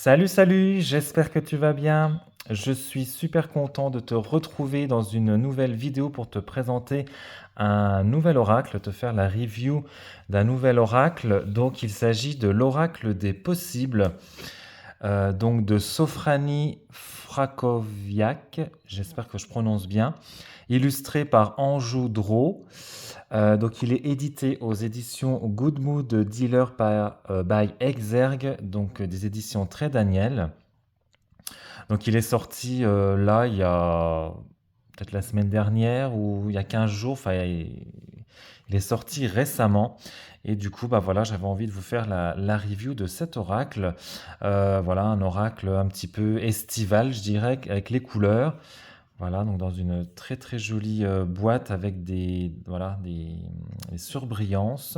Salut, salut, j'espère que tu vas bien. Je suis super content de te retrouver dans une nouvelle vidéo pour te présenter un nouvel oracle, te faire la review d'un nouvel oracle. Donc il s'agit de l'oracle des possibles, donc de Sofrani Frakowiak, j'espère que je prononce bien, illustré par Anjou Dro. Donc il est édité aux éditions Good Mood Dealer by Exergue, donc des éditions très Daniel. Donc il est sorti là il y a peut-être la semaine dernière ou il y a 15 jours, enfin il est sorti récemment. Et du coup, bah voilà, j'avais envie de vous faire la review de cet oracle. Voilà, un oracle un petit peu estival, je dirais, avec les couleurs. Voilà, donc dans une très très jolie boîte avec voilà, des surbrillances.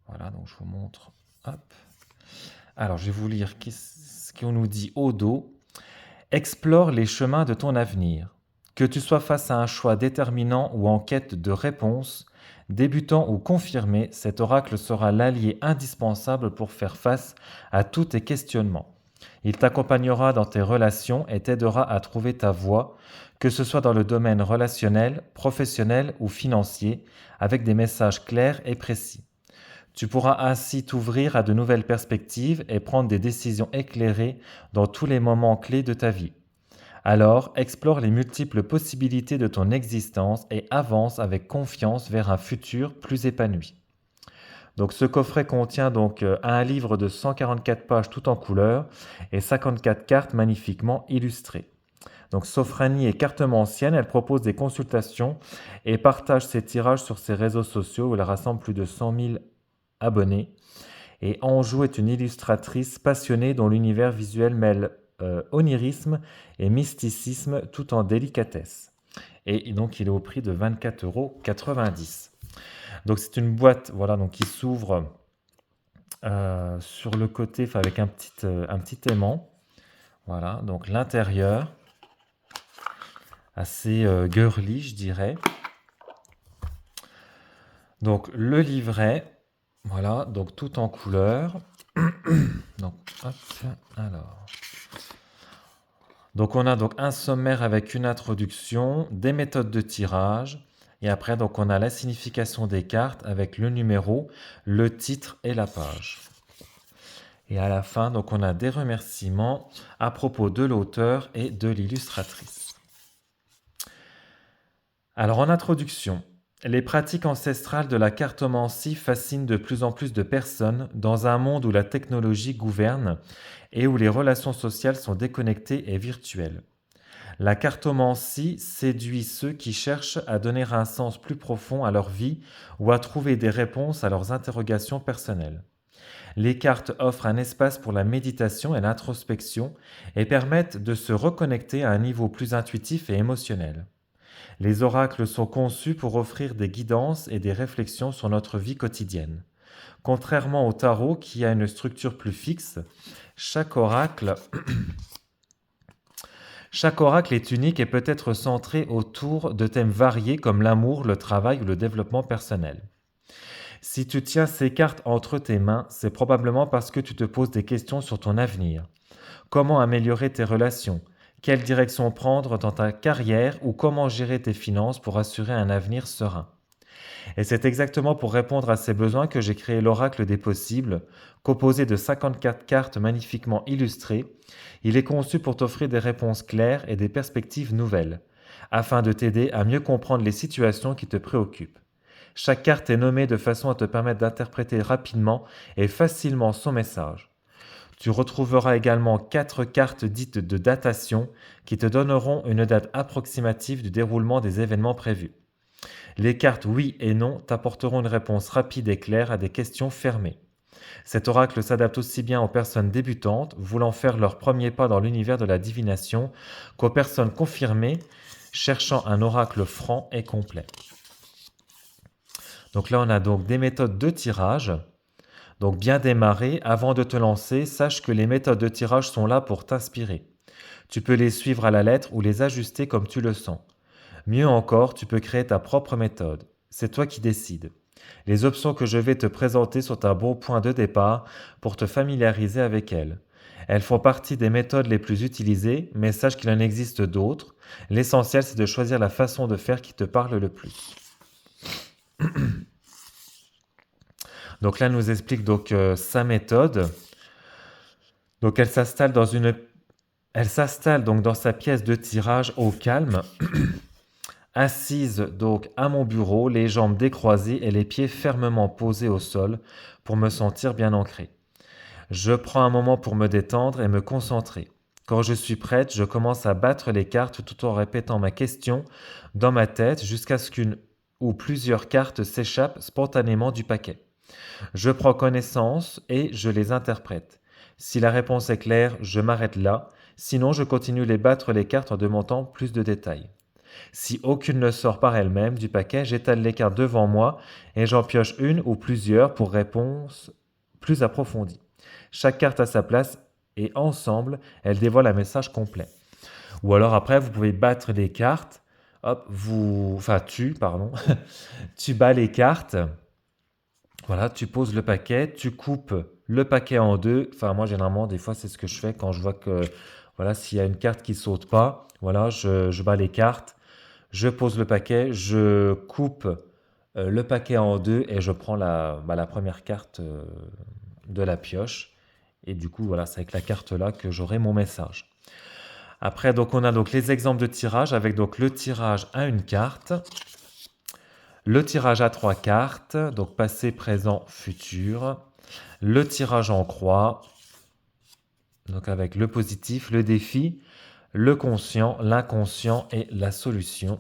Voilà, donc je vous montre. Hop. Alors, je vais vous lire ce qu'on nous dit au dos. Explore les chemins de ton avenir. Que tu sois face à un choix déterminant ou en quête de réponse, débutant ou confirmé, cet oracle sera l'allié indispensable pour faire face à tous tes questionnements. Il t'accompagnera dans tes relations et t'aidera à trouver ta voie, que ce soit dans le domaine relationnel, professionnel ou financier, avec des messages clairs et précis. Tu pourras ainsi t'ouvrir à de nouvelles perspectives et prendre des décisions éclairées dans tous les moments clés de ta vie. Alors, explore les multiples possibilités de ton existence et avance avec confiance vers un futur plus épanoui. Donc, ce coffret contient donc un livre de 144 pages tout en couleur et 54 cartes magnifiquement illustrées. Donc, Sofranie est cartomancienne, elle propose des consultations et partage ses tirages sur ses réseaux sociaux où elle rassemble plus de 100 000 abonnés. Et Anjou est une illustratrice passionnée dont l'univers visuel mêle onirisme et mysticisme tout en délicatesse. Et donc il est au prix de 24,90 €. Donc c'est une boîte voilà, donc qui s'ouvre sur le côté avec un petit aimant. Voilà, donc l'intérieur, assez girly je dirais. Donc le livret, voilà, donc tout en couleur. Donc, hop, alors. Donc on a donc un sommaire avec une introduction, des méthodes de tirage, et après donc on a la signification des cartes avec le numéro, le titre et la page. Et à la fin donc on a des remerciements à propos de l'auteur et de l'illustratrice. Alors en introduction, les pratiques ancestrales de la cartomancie fascinent de plus en plus de personnes dans un monde où la technologie gouverne et où les relations sociales sont déconnectées et virtuelles. La cartomancie séduit ceux qui cherchent à donner un sens plus profond à leur vie ou à trouver des réponses à leurs interrogations personnelles. Les cartes offrent un espace pour la méditation et l'introspection et permettent de se reconnecter à un niveau plus intuitif et émotionnel. Les oracles sont conçus pour offrir des guidances et des réflexions sur notre vie quotidienne. Contrairement au tarot qui a une structure plus fixe, chaque oracle Chaque oracle est unique et peut être centré autour de thèmes variés comme l'amour, le travail ou le développement personnel. Si tu tiens ces cartes entre tes mains, c'est probablement parce que tu te poses des questions sur ton avenir. Comment améliorer tes relations? Quelle direction prendre dans ta carrière ou comment gérer tes finances pour assurer un avenir serein? Et c'est exactement pour répondre à ces besoins que j'ai créé l'Oracle des possibles, composé de 54 cartes magnifiquement illustrées. Il est conçu pour t'offrir des réponses claires et des perspectives nouvelles, afin de t'aider à mieux comprendre les situations qui te préoccupent. Chaque carte est nommée de façon à te permettre d'interpréter rapidement et facilement son message. Tu retrouveras également 4 cartes dites de datation qui te donneront une date approximative du déroulement des événements prévus. Les cartes oui et non t'apporteront une réponse rapide et claire à des questions fermées. Cet oracle s'adapte aussi bien aux personnes débutantes, voulant faire leur premier pas dans l'univers de la divination, qu'aux personnes confirmées, cherchant un oracle franc et complet. Donc là, on a donc des méthodes de tirage. Donc bien démarrer, avant de te lancer, sache que les méthodes de tirage sont là pour t'inspirer. Tu peux les suivre à la lettre ou les ajuster comme tu le sens. Mieux encore, tu peux créer ta propre méthode. C'est toi qui décides. Les options que je vais te présenter sont un bon point de départ pour te familiariser avec elles. Elles font partie des méthodes les plus utilisées, mais sache qu'il en existe d'autres. L'essentiel, c'est de choisir la façon de faire qui te parle le plus. Donc là, elle nous explique donc sa méthode. Donc elle s'installe donc dans sa pièce de tirage au calme, assise donc à mon bureau, les jambes décroisées et les pieds fermement posés au sol pour me sentir bien ancré. Je prends un moment pour me détendre et me concentrer. Quand je suis prête, je commence à battre les cartes tout en répétant ma question dans ma tête jusqu'à ce qu'une ou plusieurs cartes s'échappent spontanément du paquet. Je prends connaissance et je les interprète. Si la réponse est claire, je m'arrête là. Sinon, je continue les battre les cartes en demandant plus de détails. Si aucune ne sort par elle-même du paquet, j'étale les cartes devant moi et j'en pioche une ou plusieurs pour réponse plus approfondie. Chaque carte a sa place et ensemble, elles dévoilent un message complet. Ou alors après, vous pouvez battre les cartes. Hop, pardon, tu bats les cartes. Voilà, tu poses le paquet, tu coupes le paquet en deux. Enfin, moi, généralement, des fois, c'est ce que je fais quand je vois que, voilà, s'il y a une carte qui saute pas, voilà, je bats les cartes, je pose le paquet, je coupe le paquet en deux et je prends la première carte de la pioche. Et du coup, voilà, c'est avec la carte là que j'aurai mon message. Après, donc, on a donc les exemples de tirage avec donc le tirage à une carte, le tirage à trois cartes, donc passé, présent, futur, le tirage en croix, donc avec le positif, le défi, le conscient, l'inconscient et la solution.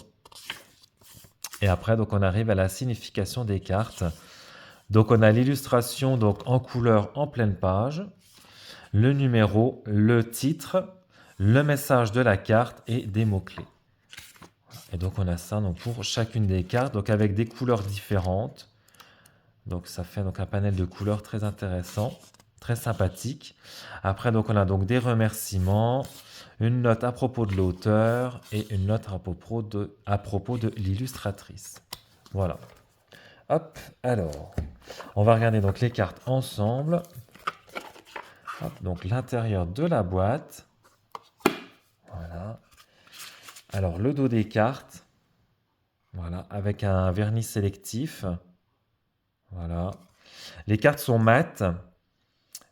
Et après, donc, on arrive à la signification des cartes. Donc, on a l'illustration donc en couleur en pleine page, le numéro, le titre, le message de la carte et des mots-clés. Et donc, on a ça donc, pour chacune des cartes, donc avec des couleurs différentes. Donc, ça fait donc un panel de couleurs très intéressant, très sympathique. Après, donc, on a donc des remerciements, une note à propos de l'auteur et une note à propos de l'illustratrice. Voilà. Hop, alors, on va regarder donc les cartes ensemble. Hop, donc l'intérieur de la boîte. Voilà. Alors, le dos des cartes. Voilà, avec un vernis sélectif. Voilà. Les cartes sont mates.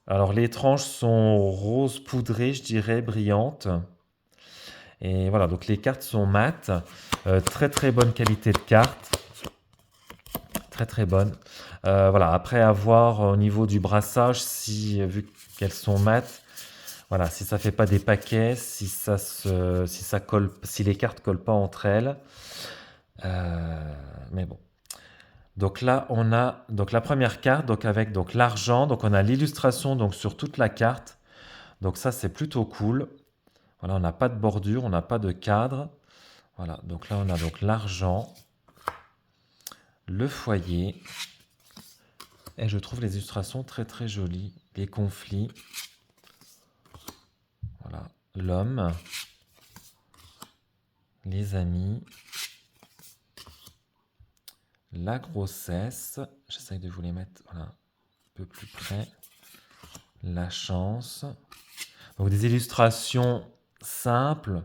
Alors, les tranches sont rose poudrées, je dirais, brillantes. Et voilà, donc les cartes sont mates. Très très bonne qualité de cartes. Très très bonne. Voilà, après avoir au niveau du brassage, si vu qu'elles sont mates, voilà, si ça fait pas des paquets, si ça colle, si les cartes collent pas entre elles. Mais bon. Donc là, on a donc la première carte, donc avec donc l'argent, donc on a l'illustration donc sur toute la carte. Donc ça, c'est plutôt cool. Voilà, on n'a pas de bordure, on n'a pas de cadre. Voilà, donc là, on a donc l'argent, le foyer. Et je trouve les illustrations très très jolies. Les conflits. Voilà, l'homme, les amis, la grossesse. J'essaye de vous les mettre voilà, un peu plus près. La chance. Donc des illustrations simples,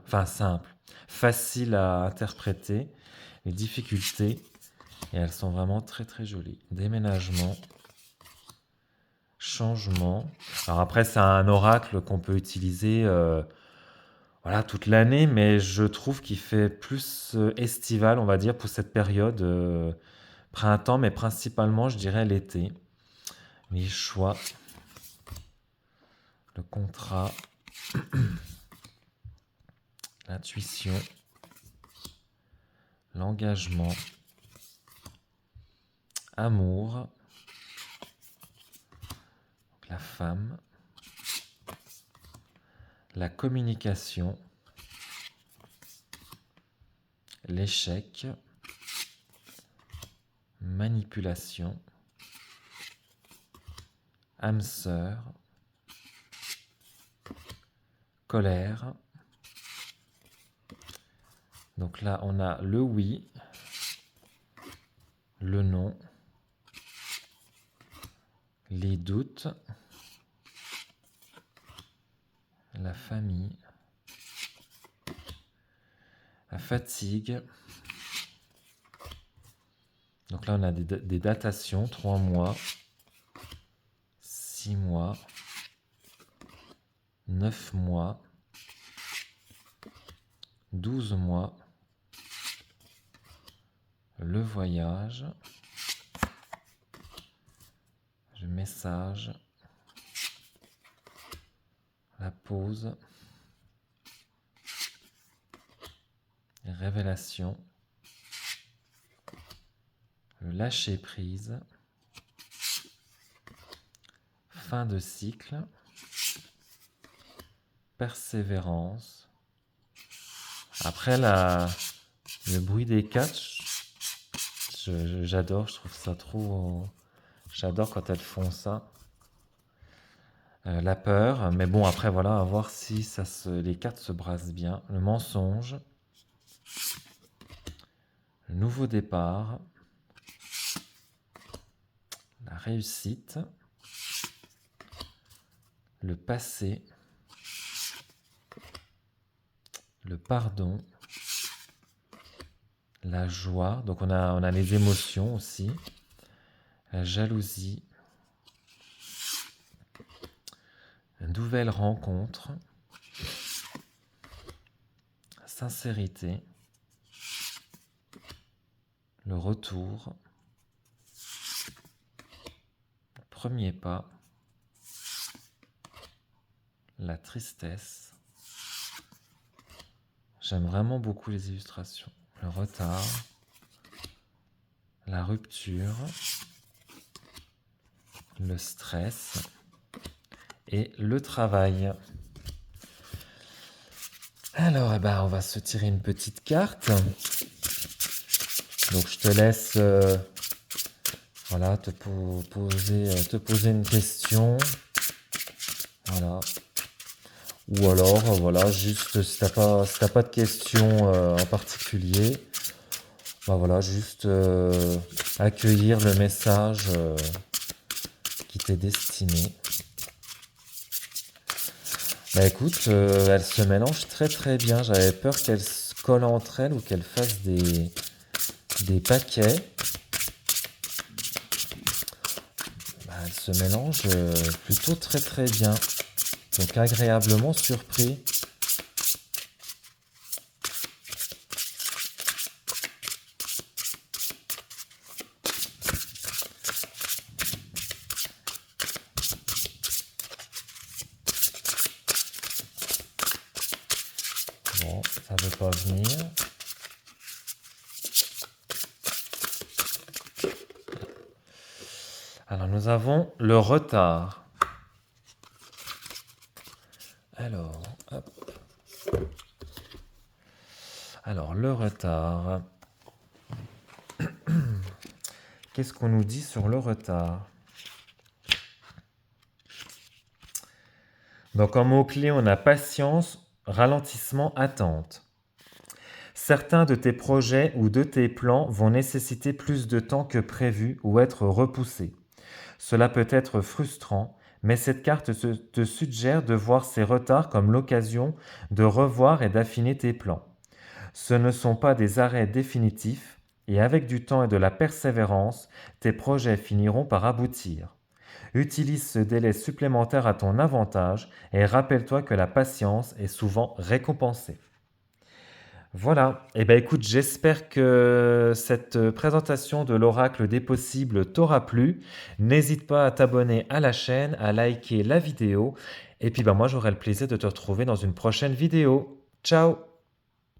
faciles à interpréter, les difficultés, et elles sont vraiment très très jolies. Déménagement, changement. Alors après, c'est un oracle qu'on peut utiliser voilà, toute l'année, mais je trouve qu'il fait plus estival, on va dire, pour cette période printemps, mais principalement, je dirais, l'été. Les choix, le contrat, l'intuition, l'engagement, amour, la femme, la communication, l'échec, manipulation, âme sœur, colère. Donc là, on a le oui, le non, les doutes, la famille, la fatigue. Donc là, on a des datations, 3 mois, 6 mois, 9 mois, 12 mois, le voyage, le message, la pause, les révélations, le lâcher prise, fin de cycle, persévérance. Après le bruit des cartes, j'adore, je trouve ça trop... J'adore quand elles font ça. La peur, mais bon après voilà, à voir si les cartes se brassent bien. Le mensonge, le nouveau départ, la réussite, le passé, le pardon, la joie, donc on a les émotions aussi, la jalousie, une nouvelle rencontre, la sincérité, le retour, le premier pas, la tristesse. J'aime vraiment beaucoup les illustrations. Le retard, la rupture, le stress et le travail. Alors, on va se tirer une petite carte. Donc, je te laisse voilà, te poser une question. Voilà. Ou alors, voilà, juste si t'as pas de questions en particulier, voilà, juste accueillir le message qui t'est destiné. Écoute, elles se mélangent très très bien. J'avais peur qu'elles se collent entre elles ou qu'elles fassent des paquets. Elles se mélangent plutôt très très bien. Donc agréablement surpris. Bon, ça ne veut pas venir. Alors nous avons le retard. Alors, hop. Alors, le retard. Qu'est-ce qu'on nous dit sur le retard? Donc, en mot-clé, on a patience, ralentissement, attente. Certains de tes projets ou de tes plans vont nécessiter plus de temps que prévu ou être repoussés. Cela peut être frustrant, mais cette carte te suggère de voir ces retards comme l'occasion de revoir et d'affiner tes plans. Ce ne sont pas des arrêts définitifs, et avec du temps et de la persévérance, tes projets finiront par aboutir. Utilise ce délai supplémentaire à ton avantage et rappelle-toi que la patience est souvent récompensée. Voilà, écoute, j'espère que cette présentation de l'oracle des possibles t'aura plu. N'hésite pas à t'abonner à la chaîne, à liker la vidéo. Et puis moi j'aurai le plaisir de te retrouver dans une prochaine vidéo. Ciao!